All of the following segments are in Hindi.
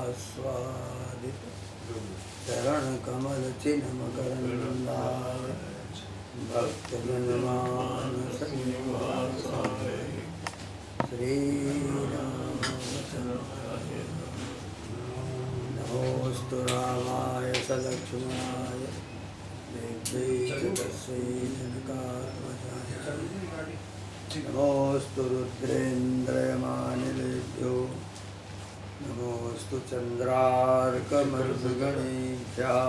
स्वादित चरण कमल चिन्ह मकरंदाय भक्त जनमानस श्री नमोस्तु रामाय सलक्ष्मणाय देव्यै तस्यै जनकात्मजाय नमोस्तु रुद्रेन्द्रयमानिलेभ्यो नमोस्तु चंद्रार्कमरुद्गणेभ्यः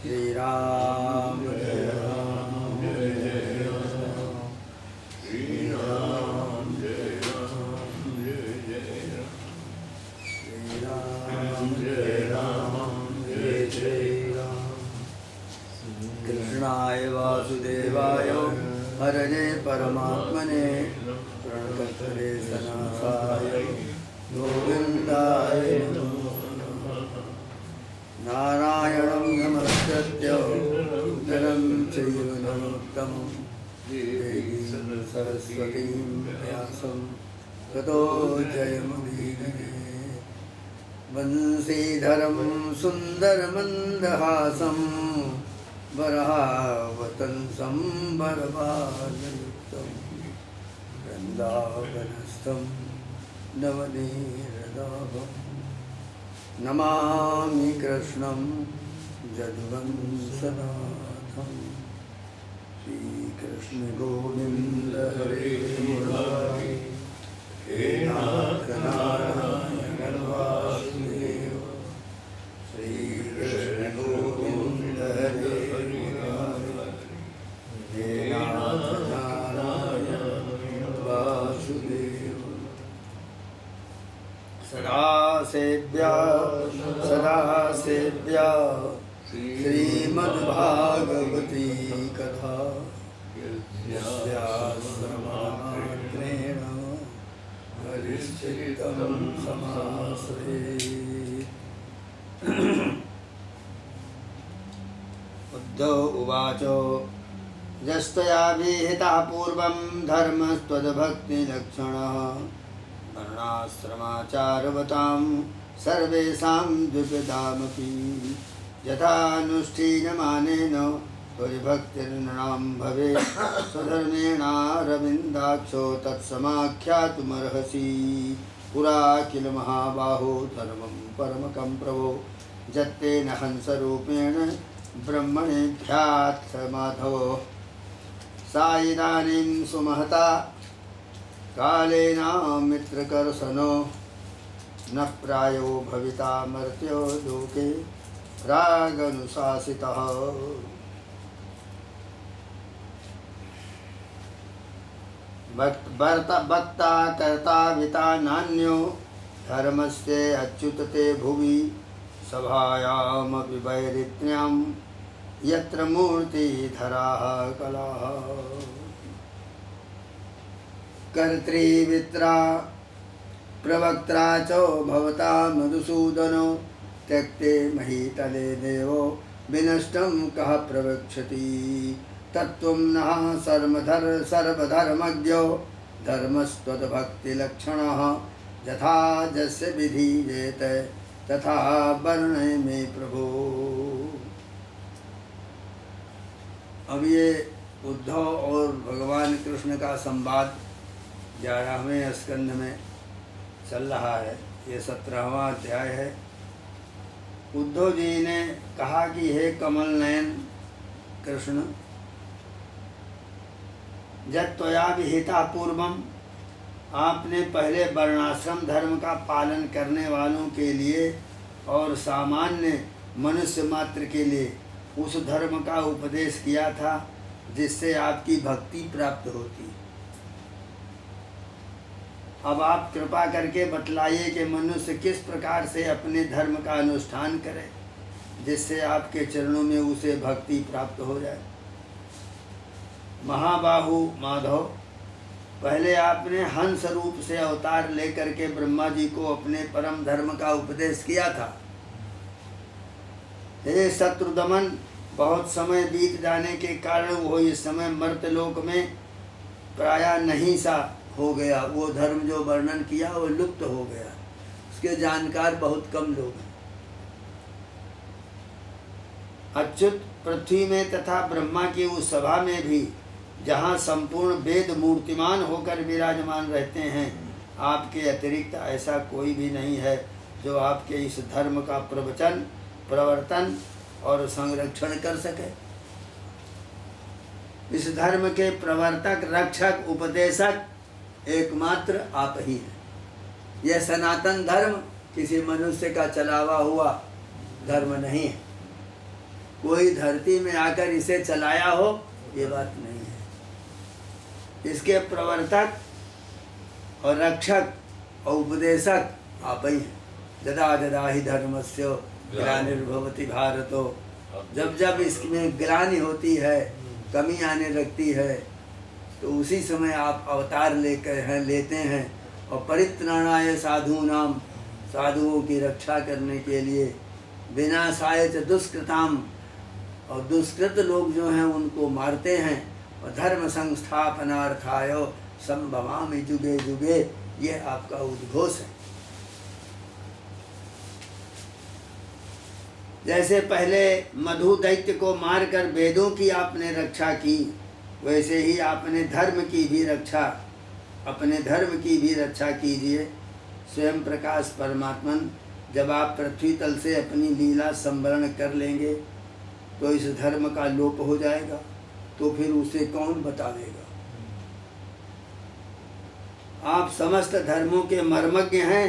श्रीराम जय राम जय राम श्रीराम जय राम जय राम श्रीराम जय राम जय राम कृष्णाय वासुदेवाय हरणे परमात्मने प्रणतरे सनाथाय गोविन्दाय नारायणं नमस्कृत्य नरं चैव नरोत्तमं देवीं सरस्वतीं व्यासं ततो जयमुदीरये वंशीधरं सुन्दरमन्दहासं वराहवतंसं वरबालयुक्तं वृन्दावनस्थं नवनीरदाभं नमामि कृष्णं यदुवंशनाथं श्रीकृष्ण गोविन्द हरे मुरारी हे नाथ नारायण वासुदेव श्रीकृष्ण गोविन्द हरे हे नाथ नारायण वासुदेव सदा सेव्या श्रीमद्भागवती कथा यस्याश्रमात्रेण हरिश्चरितं समाश्रयेत्। उद्धव उवाच यस्तया विहितः पूर्वं धर्मस्त्वद्भक्तिलक्षणः वर्णाश्रमाचारवतां सर्वेषां द्विविधामपि यथानुष्ठीयमानेन त्वद्भक्तिर्नृणां भवेत् स्वधर्मेणारविन्दाक्षो तत्समाख्यातुमर्हसि। पुरा किल महाबाहो धर्मं परमकं प्रभो यत्तेन हंसरूपेण ब्रह्मणेभ्यात्थ माधवो सा इदानीं सुमहता कालेना मित्रकर्षणो न प्रायो भविता मर्त्यो लोके रागनुशासितः। भक्ता कर्ता विता नान्यो धर्मस्ते अच्युतते भुवि सभायामपि वैरित्र्यां यत्र मूर्तिधराः कलाः। कर्तृवित्रा प्रवक्त्रा च भवता मधुसूदनो त्यक्ते महीतले देवो विनष्टं कः प्रवक्षति। तत्त्वं नः सर्वधर्मज्ञो धर्मस्त्वद्भक्तिलक्षणः यथा यस्य विधीयेत तथा वर्णय मे प्रभो। अब ये उद्धव और भगवान कृष्ण का संवाद 11वें स्कंध में चल रहा है। ये 17वां अध्याय है। उद्धव जी ने कहा कि हे कमल नयन कृष्ण, यत्त्वया विहिता पूर्वम, आपने पहले वर्णाश्रम धर्म का पालन करने वालों के लिए और सामान्य मनुष्य मात्र के लिए उस धर्म का उपदेश किया था जिससे आपकी भक्ति प्राप्त होती। अब आप कृपा करके बतलाइए कि मनुष्य किस प्रकार से अपने धर्म का अनुष्ठान करे जिससे आपके चरणों में उसे भक्ति प्राप्त हो जाए। महाबाहु माधव, पहले आपने हंस रूप से अवतार लेकर के ब्रह्मा जी को अपने परम धर्म का उपदेश किया था। हे शत्रुदमन, बहुत समय बीत जाने के कारण वो इस समय मर्त्यलोक में प्रायः नहीं सा हो गया। वो धर्म जो वर्णन किया वो लुप्त हो गया। उसके जानकार बहुत कम लोग हैं। अच्युत पृथ्वी में तथा ब्रह्मा की उस सभा में भी जहाँ संपूर्ण वेद मूर्तिमान होकर विराजमान रहते हैं, आपके अतिरिक्त ऐसा कोई भी नहीं है जो आपके इस धर्म का प्रवचन, प्रवर्तन और संरक्षण कर सके। इस धर्म के प्रवर्तक, रक्षक, उपदेशक एकमात्र आप ही हैं। यह सनातन धर्म किसी मनुष्य का चलावा हुआ धर्म नहीं है। कोई धरती में आकर इसे चलाया हो, ये बात नहीं है। इसके प्रवर्तक और रक्षक और उपदेशक आप ही हैं। जदा जदा ही धर्मस्य ग्लानिर्भवति भारतो, जब जब इसमें ग्लानि होती है, कमी आने लगती है, तो उसी समय आप अवतार लेते हैं और परित्राणाय साधूनाम, साधुओं की रक्षा करने के लिए, विनाशाय च दुष्कृताम, और दुष्कृत लोग जो हैं उनको मारते हैं, और धर्म संस्थापनार्थाय संभवामि जुगे जुगे, ये आपका उद्घोष है। जैसे पहले मधु दैत्य को मारकर वेदों की आपने रक्षा की, वैसे ही आपने धर्म की भी रक्षा, अपने धर्म की भी रक्षा कीजिए। स्वयं प्रकाश परमात्मन जब आप पृथ्वी तल से अपनी लीला संवरण कर लेंगे तो इस धर्म का लोप हो जाएगा, तो फिर उसे कौन बतावेगा। आप समस्त धर्मों के मर्मज्ञ हैं,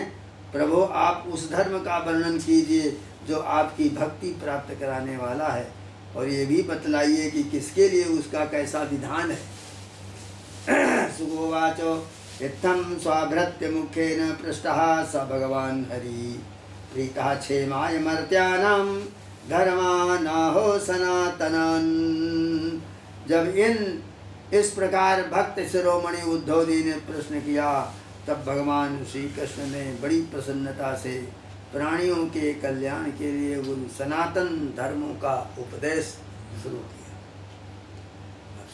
प्रभु आप उस धर्म का वर्णन कीजिए जो आपकी भक्ति प्राप्त कराने वाला है, और ये भी बतलाइए कि किसके लिए उसका कैसा विधान है। सुगोवाचो इत्थं स्वाभृत्य मुखेन पृष्टः स भगवान हरि, प्रीतः क्षेमाय मर्त्यानां धर्मानाहो सनातनन्। जब इस प्रकार भक्त शिरोमणि उद्धव जी ने प्रश्न किया, तब भगवान श्री कृष्ण ने बड़ी प्रसन्नता से प्राणियों के कल्याण के लिए उन सनातन धर्मों का उपदेश शुरू किया।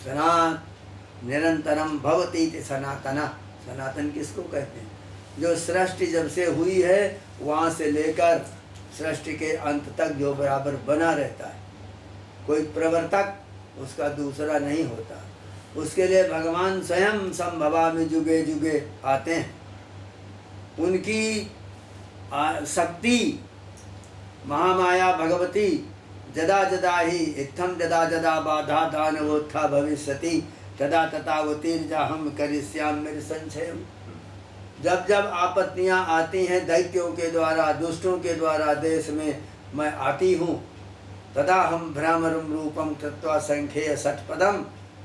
सनातन निरंतरम भवति इति सनातन। सनातन किसको कहते हैं? जो सृष्टि जब से हुई है वहाँ से लेकर सृष्टि के अंत तक जो बराबर बना रहता है, कोई प्रवर्तक उसका दूसरा नहीं होता। उसके लिए भगवान स्वयं संभवामि जुगे जुगे आते हैं। उनकी शक्ति महामाया भगवती जदा जदा ही इत्थम जदा जदा बाधा दानवोत्था भविष्यति तदा तथावतीर्जाहम करिष्यामि संशयम्। जब जब आपत्तियां आती हैं दैत्यों के द्वारा, दुष्टों के द्वारा देश में मैं आती हूँ, तदा हम भ्रामरम रूपम कृत्वा संख्येय षट्पदम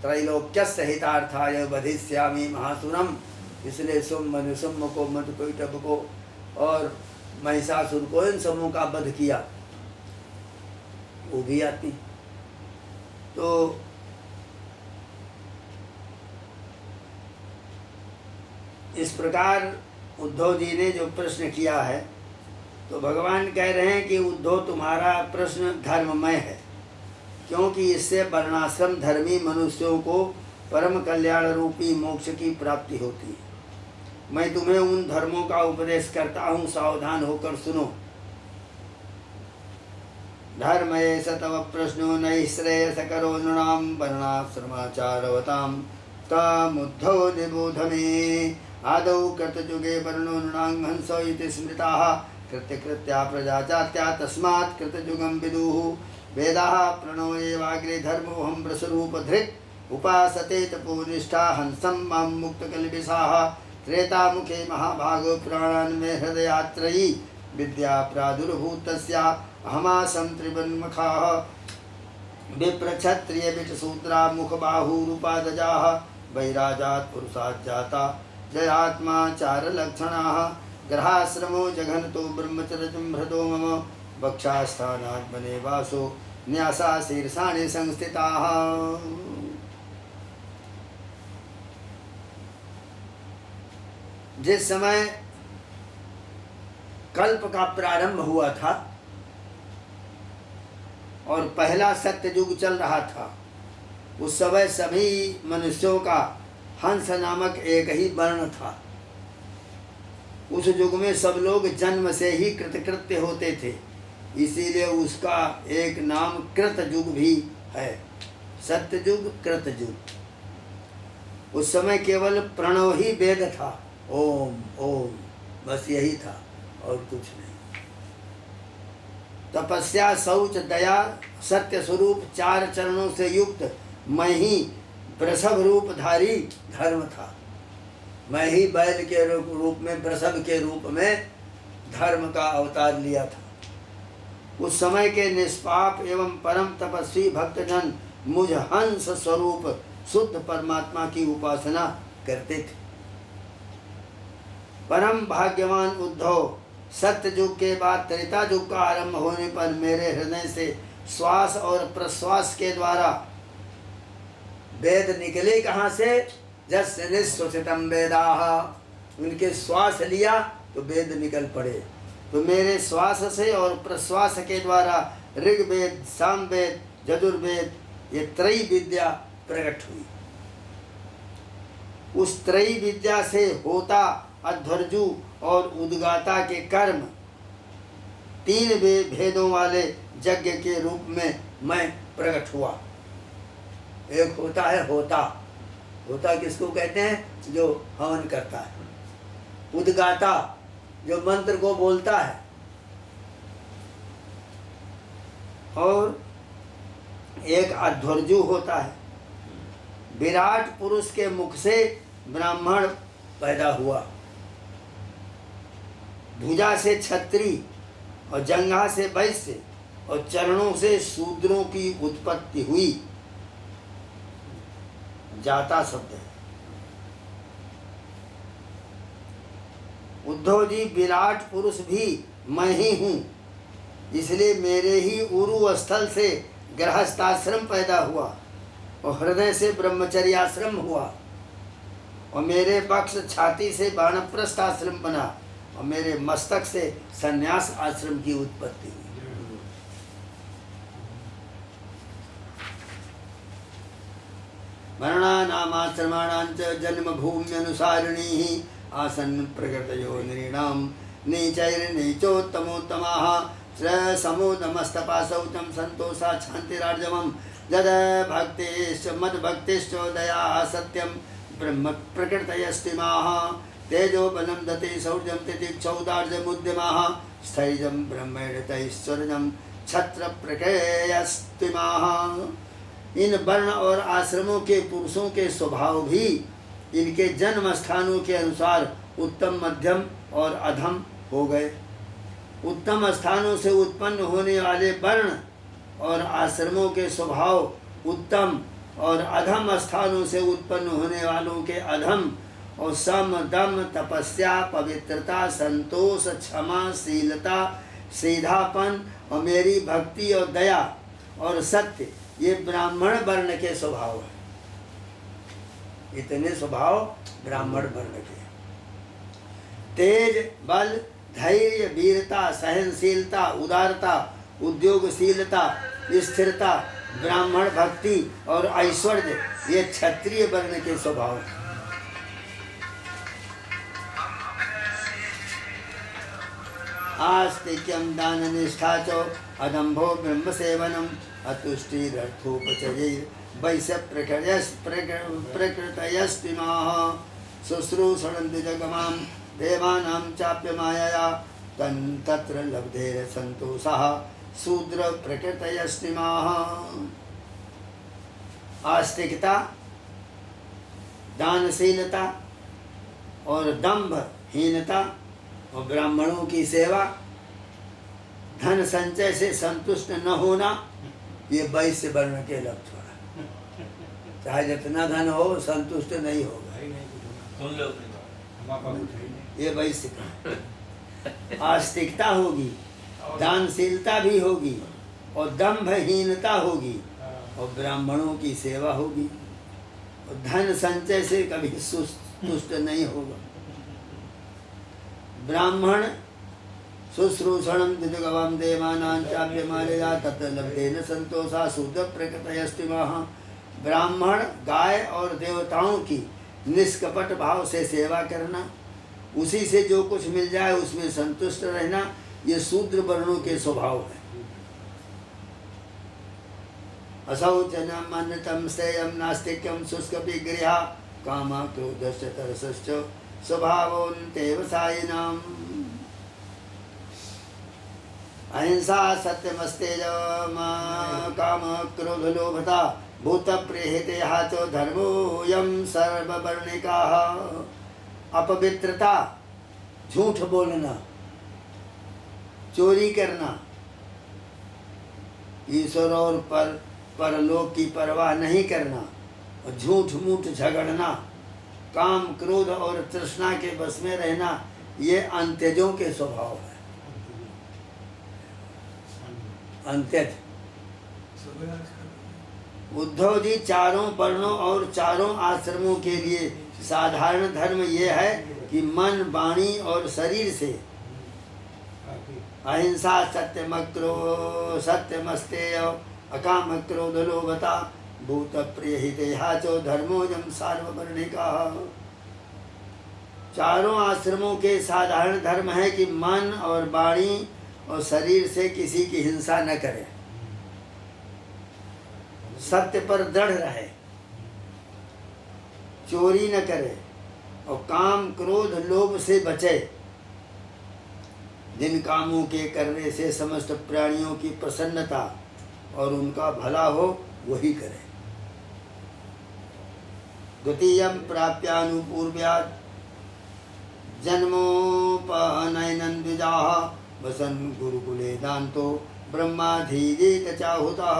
त्रैलोक्यस्य हितार्थाय वधिष्यामि महासुरम। इसलिए सुम मनुसुम को, मधुकैटभ को और महिषासुर को, इन समूह का वध किया, वो भी आती। तो इस प्रकार उद्धव जी ने जो प्रश्न किया है, तो भगवान कह रहे हैं कि उद्धव तुम्हारा प्रश्न धर्ममय है, क्योंकि इससे वर्णाश्रम धर्मी मनुष्यों को परम कल्याण रूपी मोक्ष की प्राप्ति होती है। मैं तुम्हें उन धर्मों का उपदेश करता हूँ, सावधान होकर सुनो। धर्म एष तव प्रश्नो नैश्रेयसकरो नृणां वर्णाश्रमाचारवतां तमुद्धो निबोध मे। आदौ कृतयुगे वर्णो नृणां हंस इति स्मृताः कृत्यकृत्या प्रजा जात्या तस्मात् कृतयुगं विदुः। वेदाः प्रणो एवाग्रे धर्मोऽहं वृषरूपधृक् उपासते तपोनिष्ठा हंसं मां मुक्तकल्बिषाः। त्रेतामुखे महाभागो पुराणान्मे हृदयात्रयी विद्या प्रादुर्भूतस्या अहमासं त्रिवन्मुखाः। विप्रक्षत्रिय विटसूत्रा मुखबाहुरूपादजाः वैराजात् पुरुषात् जाता जयात्मा चारलक्षणाः। ग्रहाश्रमो जघनतो ब्रह्मचर्यं हृदो मम वक्षास्थानात् बने वासो न्यासा शीर्षाणि संस्थिताः। जिस समय कल्प का प्रारंभ हुआ था और पहला सत्ययुग चल रहा था, उस समय सभी मनुष्यों का हंस नामक एक ही वर्ण था। उस युग में सब लोग जन्म से ही कृतकृत्य होते थे, इसीलिए उसका एक नाम कृतयुग भी है। सत्ययुग, कृतयुग। उस समय केवल प्रणव ही वेद था, ओम ओम, बस यही था और कुछ नहीं। तपस्या, शौच, दया, सत्य स्वरूप, 4 चरणों से युक्त मैं ही वृषभ रूपधारी धर्म था। मैं ही बैल के रूप में, वृषभ के रूप में धर्म का अवतार लिया था। उस समय के निष्पाप एवं परम तपस्वी भक्तजन मुझ हंस स्वरूप शुद्ध परमात्मा की उपासना करते थे। परम भाग्यवान उद्धव, सत्य युग के बाद त्रेता युग का आरंभ होने पर मेरे हृदय से श्वास और प्रश्वास के द्वारा वेद निकले। कहाँ से? जस्य निःश्वसितं वेदाः, उनके श्वास लिया तो वेद निकल पड़े। तो मेरे श्वास से और प्रश्वास के द्वारा ऋग्वेद, सामवेद, यजुर्वेद, ये त्रयी विद्या प्रकट हुई। उस त्रयी विद्या से होता, अध्वर्जु और उद्गाता के कर्म 3 भेदों वाले यज्ञ के रूप में मैं प्रकट हुआ। एक होता है होता, होता किसको कहते हैं? जो हवन करता है। उद्गाता, जो मंत्र को बोलता है। और एक अध्वर्जु होता है। विराट पुरुष के मुख से ब्राह्मण पैदा हुआ, भुजा से क्षत्रिय और जंघा से वैश्य और चरणों से शूद्रों की उत्पत्ति हुई। जाता शब्द है। उद्धव जी, विराट पुरुष भी मैं ही हूँ, इसलिए मेरे ही उरु स्थल से गृहस्थाश्रम पैदा हुआ और हृदय से ब्रह्मचर्याश्रम हुआ और मेरे वक्ष छाती से वानप्रस्थ आश्रम बना और मेरे मस्तक से संन्यास आश्रम की उत्पत्ति हुई। मरणानामाश्रमाणांच जन्मभूम्यनुसारिणी आसन् प्रकृतयो नृणां नीचैर्नीचोत्तमोत्तमाः श्रेयसमुदमस्तपाशौचं संतोषा शान्तिरार्जवं यद भक्तिश्च मद्भक्तिश्च दया सत्यं ब्रह्म प्रकृतयस्तिमाः तेजोबलं दते शौर्यं तितिक्षौदार्जमुद्यमाः स्थैर्यं ब्रह्मेणतैश्वर्यं क्षत्र प्रकृतयस्तिमाः। इन वर्ण और आश्रमों के पुरुषों के स्वभाव भी इनके जन्म स्थानों के अनुसार उत्तम, मध्यम और अधम हो गए। उत्तम स्थानों से उत्पन्न होने वाले वर्ण और आश्रमों के स्वभाव उत्तम और अधम स्थानों से उत्पन्न होने वालों के अधम, और सम, दम, तपस्या, पवित्रता, संतोष, क्षमा, शीलता, सीधापन और मेरी भक्ति और दया और सत्य, ये ब्राह्मण वर्ण के स्वभाव है। इतने स्वभाव ब्राह्मण वर्ण के। तेज, बल, धैर्य, वीरता, सहनशीलता, उदारता, उद्योगशीलता, स्थिरता, ब्राह्मण भक्ति और ऐश्वर्य, ये क्षत्रिय वर्ण के स्वभाव है। आस्तिक्यम, दान निष्ठा च अदम्भो ब्रह्म सेवनम अतुष्टिरर्थोपचये वैश्य प्रकृतयस्तिमाः शुश्रूषणं द्विजगमां देवानां चाप्य मायया तत्र लब्धेर संतोषः शूद्र प्रकृतयस्तिमाः। आस्तिकता, दानशीलता और दंभहीनता और ब्राह्मणों की सेवा, धन संचय से संतुष्ट न होना, ये वैश्य वर्ण के लक्षण है। चाहे जितना धन हो, संतुष्ट नहीं होगा। ये वैश्य का। आस्तिकता होगी, दानशीलता भी होगी और दंभहीनता होगी और ब्राह्मणों की सेवा होगी और धन संचय से कभी तुष्ट नहीं होगा। ब्राह्मण शुश्रूषणं द्विजगवां देवानां चाप्य मायया तत्र लब्धेन संतोषा शूद्र प्रकृतयस्तिमाः। ब्राह्मण गाय और देवताओं की निष्कपट भाव से सेवा करना उसी से जो कुछ मिल जाए उसमें संतुष्ट रहना, ये शूद्र वर्णों के स्वभाव है। अशौचनम अन्नतम स्तेयम नास्तिक्यम शुष्क विग्रहा काम क्रोधश्च तरसश्च स्वभावोन्तेव सायिनाम। अहिंसा सत्यमस्तेजम काम क्रोध लोभता भूत प्रेहिते च धर्मोऽयं सर्ववर्णिकाः। अपवित्रता, झूठ बोलना, चोरी करना, ईश्वर और परलोक की परवाह नहीं करना, और झूठ मूठ झगड़ना, काम क्रोध और तृष्णा के बस में रहना, ये अंत्यजों के स्वभाव है। अंत्यज उद्धव जी, चारों वर्णों और चारों आश्रमों के लिए साधारण धर्म ये है कि मन, वाणी और शरीर से अहिंसा, सत्यमस्तेय अकाम क्रोध लोभता भूत प्रियहितेहा चो धर्मोऽयं सार्ववर्णिकाः। चारों आश्रमों के साधारण धर्म है कि मन और वाणी और शरीर से किसी की हिंसा न करे, सत्य पर दृढ़ रहे, चोरी न करे और काम क्रोध लोभ से बचे। जिन कामों के करने से समस्त प्राणियों की प्रसन्नता और उनका भला हो वही करे। द्वितीयं प्राप्यानुपूर्व्यात् जन्मोपनयनं द्विजाः वसन गुरुकुले दान्तो ब्रह्माधीजेत चाहुतः।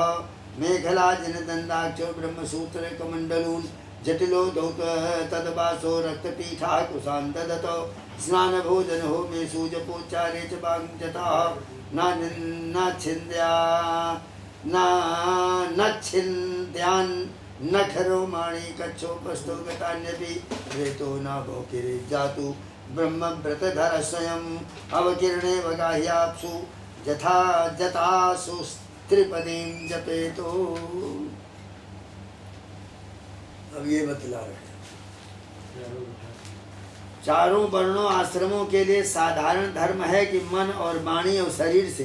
मेखला जनदंडाक्षो ब्रह्मसूत्र कमंडलून जटिलो दौत तदवासो रक्तपीठा कुशान ददतो। स्नान भोजन हो में सूजपोच्चारे च वाग्जता न छिन्द्यान न खरो माणी कच्छोपस्थो गतान्यपि रेतो न भोकिरे जातु ब्रह्मव्रतधर स्वयं अवकीर्णे वगाह्याप्सु यथा जतासु त्रिपदीं जपेतो। अब ये बतला रहे चारों वर्णों आश्रमों के लिए साधारण धर्म है कि मन और वाणी और शरीर से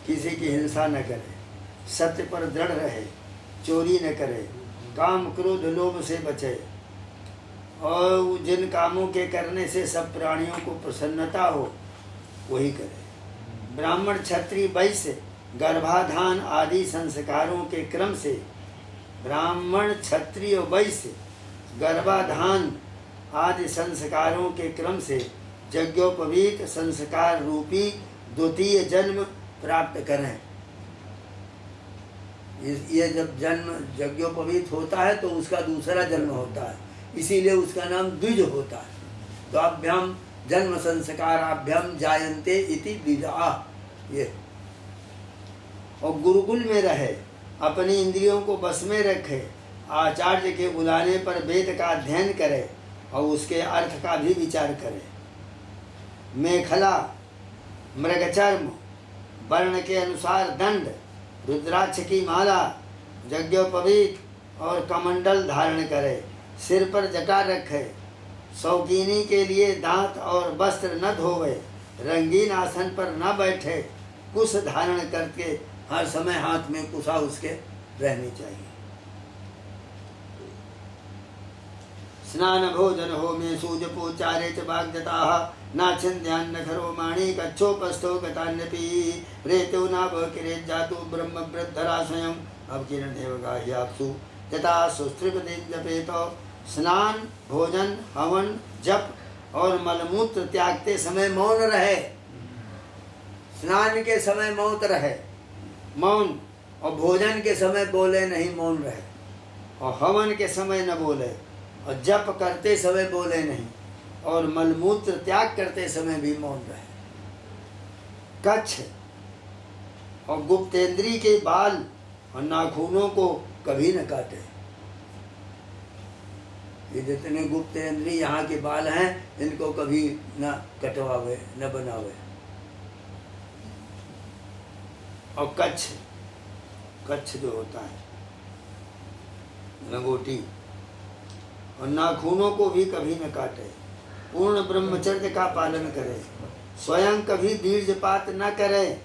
किसी की हिंसा न करे, सत्य पर दृढ़ रहे, चोरी न करे, काम क्रोध लोभ से बचे और जिन कामों के करने से सब प्राणियों को प्रसन्नता हो वही करे। ब्राह्मण क्षत्रिय वैश्य गर्भाधान आदि संस्कारों के क्रम से ब्राह्मण क्षत्रिय वैश्य गर्भाधान आदि संस्कारों के क्रम से यज्ञोपवीत संस्कार रूपी द्वितीय जन्म प्राप्त करें। ये जब जन्म यज्ञोपवीत होता है तो उसका दूसरा जन्म होता है, इसीलिए उसका नाम द्विज होता है। तो अभ्याम जन्म संस्काराभ्याम जायन्ते इति द्विजा। ये और गुरुकुल में रहे, अपनी इंद्रियों को बस में रखे, आचार्य के बुलाने पर वेद का अध्ययन करे और उसके अर्थ का भी विचार करे। मेखला मृगचर्म वर्ण के अनुसार दंड, रुद्राक्ष की माला, यज्ञोपवीत और कमंडल धारण करे, सिर पर जटा रखे, शौकीनी के लिए दांत और वस्त्र न धोवे, रंगीन आसन पर न बैठे, कुश धारण करके हर समय हाथ में कुशा उसके रहनी चाहिए। स्नान भोजन हो में सूजपोच्चारे च वाग्जताः न छिन्द्यान्न खरो माणी कच्छोपस्थो गतान्यपि रेतो न वकिरे जातु ब्रह्मव्रतधरा स्वयं अवकीर्णेव गाह्याप्सु यथा सुस्त्रिपदीं जपेतो। स्नान भोजन हवन जप और मलमूत्र त्यागते समय मौन रहे। स्नान के समय मौन और भोजन के समय बोले नहीं, मौन रहे, और हवन के समय न बोले, और जप करते समय बोले नहीं, और मलमूत्र त्याग करते समय भी मौन रहे। कच्छ और गुप्तेंद्री के बाल और नाखूनों को कभी न काटे। ये जितने गुप्तेंद्री यहाँ के बाल हैं इनको कभी न कटवावे न बनावे। और कच्छ जो होता है लंगोटी, और नाखूनों को भी कभी न काटे। पूर्ण ब्रह्मचर्य का पालन करे, स्वयं कभी बीर्जपात न करे।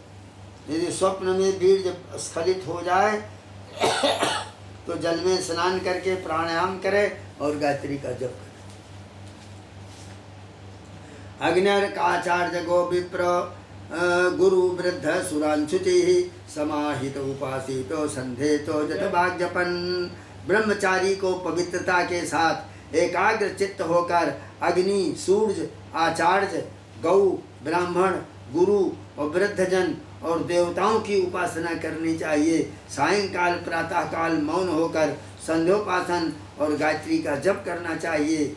यदि स्वप्न में बीर्ज स्खलित हो जाए तो जल में स्नान करके प्राणायाम करे और गायत्री का जप करे। अग्निर्काचार्य गो विप्र गुरु वृद्ध सुरांशुचि समाहित उपासितो संधेतो जतभाग्यपन। ब्रह्मचारी को पवित्रता के साथ एकाग्र चित्त होकर अग्नि, सूर्य, आचार्य, गौ, ब्राह्मण, गुरु और वृद्धजन और देवताओं की उपासना करनी चाहिए। सायंकाल प्रातः काल मौन होकर संध्योपासन और गायत्री का जप करना चाहिए।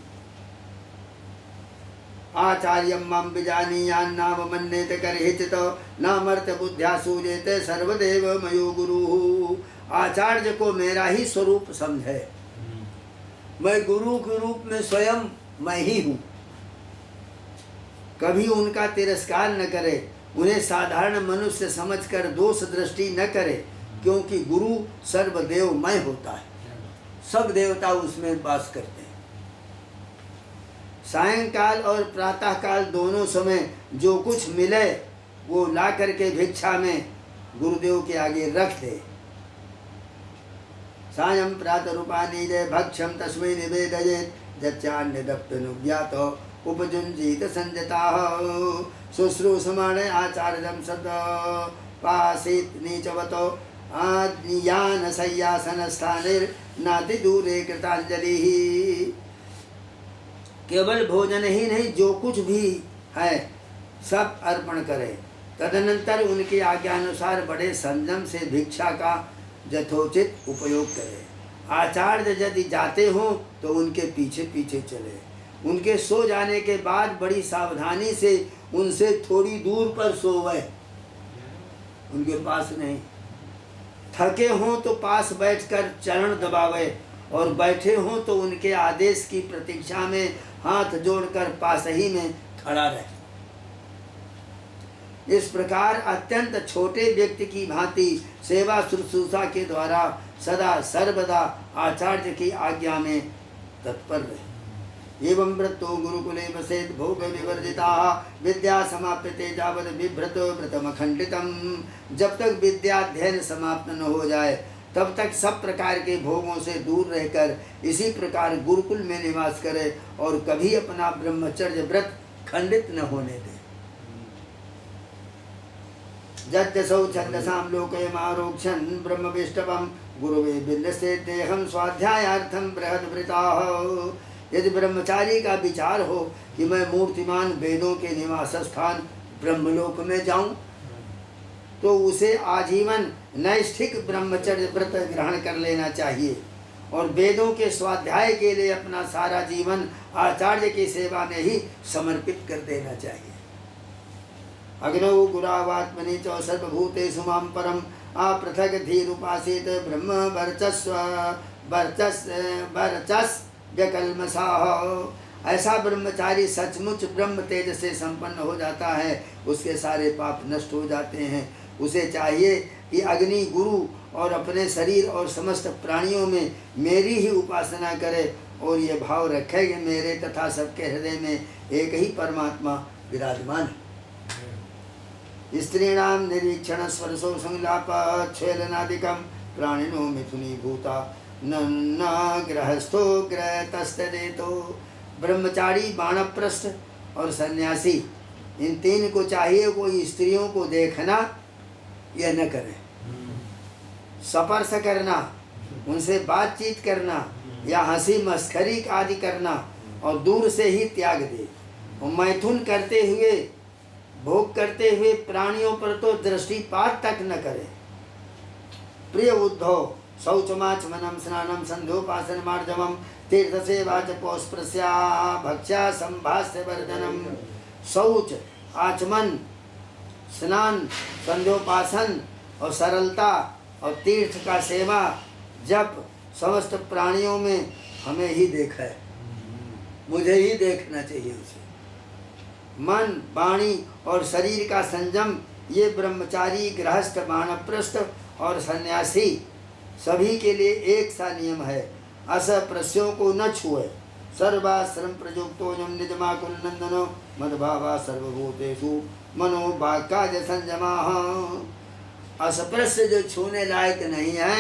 आचार्यं मां विजानीयान् नाम मन्येत करहिचित नामर्थ बुद्ध्या सूजेत सर्वदेव मयो गुरु। आचार्य को मेरा ही स्वरूप समझे, मैं गुरु के रूप में स्वयं मैं ही हूँ। कभी उनका तिरस्कार न करे, उन्हें साधारण मनुष्य समझकर दोष दृष्टि न करे, क्योंकि गुरु सर्वदेवमय होता है, सब देवता उसमें वास करते हैं। सायंकाल और प्रातः काल दोनों समय जो कुछ मिले वो ला करके भिक्षा में गुरुदेव के आगे रख दे। सायं प्रातरूपानी जय भक्षम तस्मै निवेदयेत् यच्चान्यदप्यनुज्ञात उपजुञ्जीत संजताः। शुश्रूषमाणे आचार्यं सद्पासीत् नीचवतो आज्ञान शय्यासनस्थानिर्नाति दूरे कृतांजलिः। केवल भोजन ही नहीं, जो कुछ भी है सब अर्पण करे। तदनंतर उनकी आज्ञानुसार बड़े संयम से भिक्षा का यथोचित उपयोग करे। आचार्य यदि जाते हों तो उनके पीछे पीछे चले। उनके सो जाने के बाद बड़ी सावधानी से उनसे थोड़ी दूर पर सोवे, उनके पास नहीं। थके हों तो पास बैठकर चरण दबावे और बैठे हों तो उनके आदेश की प्रतीक्षा में हाथ जोड़कर पास ही में खड़ा रहे। इस प्रकार अत्यंत छोटे व्यक्ति की भांति सेवा शुश्रूषा के द्वारा सदा सर्वदा आचार्य की आज्ञा में तत्पर रहे। एवं व्रतो गुरुकुले वसेत् भोग विवर्जिता विद्या समाप्यते जावद बिभ्रत व्रतमखंडितम। जब तक विद्याध्ययन समाप्त न हो जाए तब तक सब प्रकार के भोगों से दूर रहकर इसी प्रकार गुरुकुल में निवास करे और कभी अपना ब्रह्मचर्य व्रत खंडित न होने दे। जद्यसौ छन्दसां लोकयमारोक्षन् ब्रह्मविष्टवं गुरुवे बिन्दसे देहं स्वाध्यायार्थं बृहद्वृताः। यदि ब्रह्मचारी का विचार हो कि मैं मूर्तिमान वेदों के निवास स्थान ब्रह्मलोक में जाऊं, तो उसे आजीवन नैष्ठिक ब्रह्मचर्य व्रत ग्रहण कर लेना चाहिए और वेदों के स्वाध्याय के लिए अपना सारा जीवन आचार्य की सेवा में ही समर्पित कर देना चाहिए। अग्नौ गुरावात्मनि च सर्वभूतेषु मां परम अपृथक धीरुपासीत ब्रह्म वर्चस् व्यकल्मषाः। ऐसा ब्रह्मचारी सचमुच ब्रह्म तेज से संपन्न हो जाता है, उसके सारे पाप नष्ट हो जाते हैं। उसे चाहिए कि अग्नि, गुरु और अपने शरीर और समस्त प्राणियों में मेरी ही उपासना करे और ये भाव रखे कि मेरे तथा सबके हृदय में एक ही परमात्मा विराजमान है। स्त्रीणां निरीक्षण स्वर्शो संलापच्छेदनादिकं प्राणिनो मिथुनी भूता न गृहस्थो ग्रहतस्तदेतो। ब्रह्मचारी, बाणप्रस्थ और सन्यासी, इन तीन को चाहिए कोई स्त्रियों को देखना या न करे, स्पर्श करना, उनसे बातचीत करना या हंसी मस्खरी आदि करना और दूर से ही त्याग दे। और मैथुन करते हुए, भोग करते हुए प्राणियों पर तो दृष्टिपात तक न करे। प्रिय उद्धव, शौचमाचमनम स्नानम संध्योपासन मार्जवम तीर्थसेवा च पौस्पृश्या भक्ष्या संभाष्य वर्धनम। शौच, आचमन, स्नान, संध्योपासन और सरलता और तीर्थ का सेवा जब समस्त प्राणियों में हमें ही देखा है, मुझे ही देखना चाहिए उसे। मन, वाणी और शरीर का संयम, ये ब्रह्मचारी, गृहस्थ, वानप्रस्थ और सन्यासी सभी के लिए एक सा नियम है। असपृश्यों को न छुए, सर्वाश्रम प्रयुक्तोऽयं निजमाकुलनन्दनो मद्भावा सर्वभूतेषु मनोवाक्काय संयमाः। अस्पृश्य जो छूने लायक नहीं है